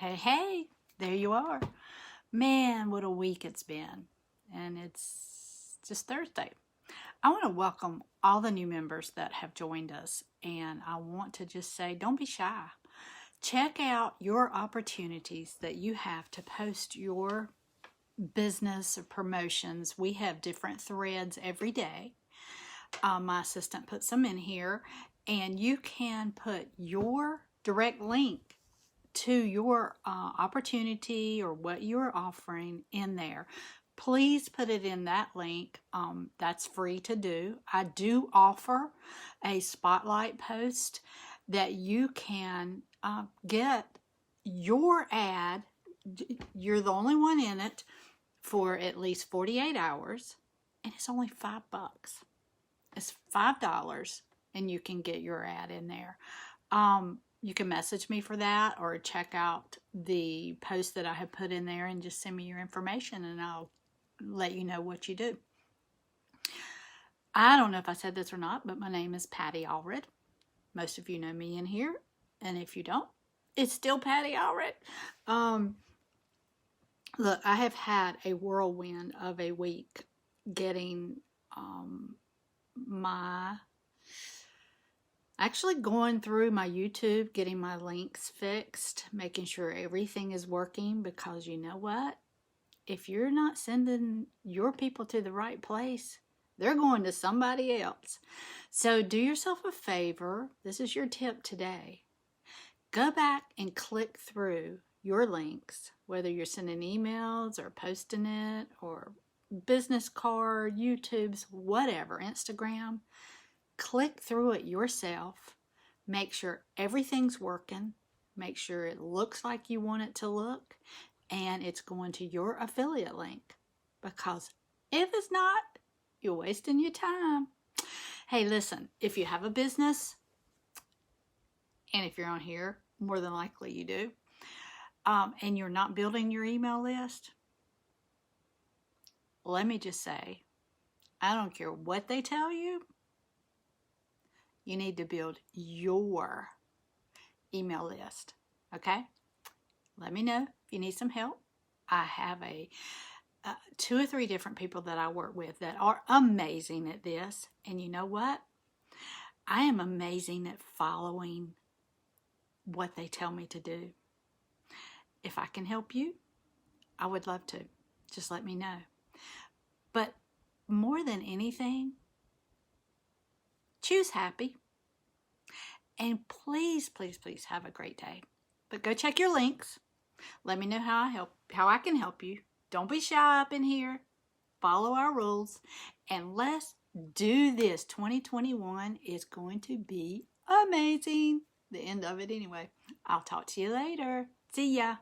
Hey, hey, there you are. Man, what a week it's been. And it's just Thursday. I want to welcome all the new members that have joined us. And I want to just say, don't be shy. Check out your opportunities that you have to post your business or promotions. We have different threads every day. My assistant puts them in here. And you can put your direct link to your opportunity or what you're offering in there. Please put it in that link. That's free to do. I do offer a spotlight post that you can get your ad. You're the only one in it for at least 48 hours, and it's only $5. It's $5, and you can get your ad in there. You can message me for that or check out the post that I have put in there and just send me your information and I'll let you know what you do. I don't know if I said this or not, but my name is Patti Allred. Most of you know me in here, and if you don't, it's still Patti Allred. Look, I have had a whirlwind of a week getting actually going through my YouTube, getting my links fixed, making sure everything is working, because you know what? If you're not sending your people to the right place, they're going to somebody else. So do yourself a favor. This is your tip today. Go back and click through your links, whether you're sending emails or posting it or business card, YouTube's, whatever, Instagram. Click through it yourself. Make sure everything's working. Make sure it looks like you want it to look. And it's going to your affiliate link. Because if it's not, you're wasting your time. Hey, listen, if you have a business, and if you're on here, more than likely you do, and you're not building your email list, let me just say, I don't care what they tell you. You need to build your email list, okay? Let me know if you need some help. I have 2 or 3 different people that I work with that are amazing at this. And you know what? I am amazing at following what they tell me to do. If I can help you, I would love to. Just let me know. But more than anything, choose happy. And please, please, please have a great day. But go check your links. Let me know how I can help you. Don't be shy up in here. Follow our rules. And let's do this. 2021 is going to be amazing. The end of it anyway. I'll talk to you later. See ya.